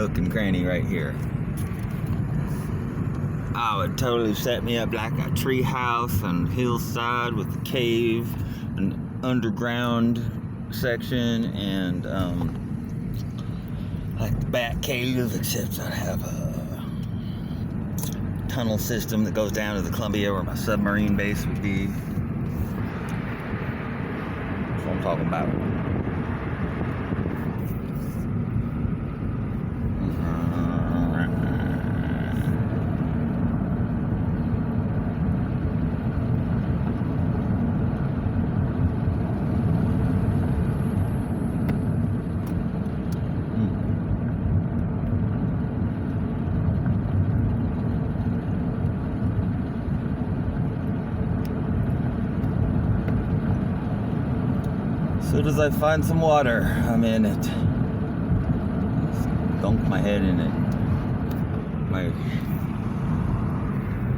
nook and cranny right here. I would totally set me up like a tree house on hillside with a cave, an underground section, and like the Bat Cave, except I'd have a tunnel system that goes down to the Columbia where my submarine base would be. That's what I'm talking about. As soon as I find some water, I'm in it. Dunk my head in it.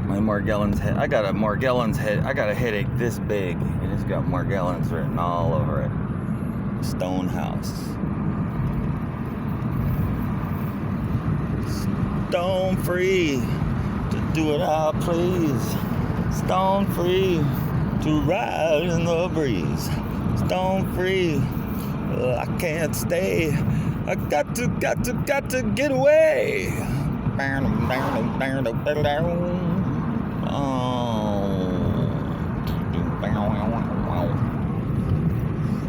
My Morgellons head. I got a Morgellons head. I got a headache this big, and it's got Morgellons written all over it. Stone house. Stone free to do what I please. Stone free to ride in the breeze. Stone free, I can't stay. I got to get away.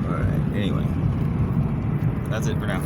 Alright, anyway, that's it for now.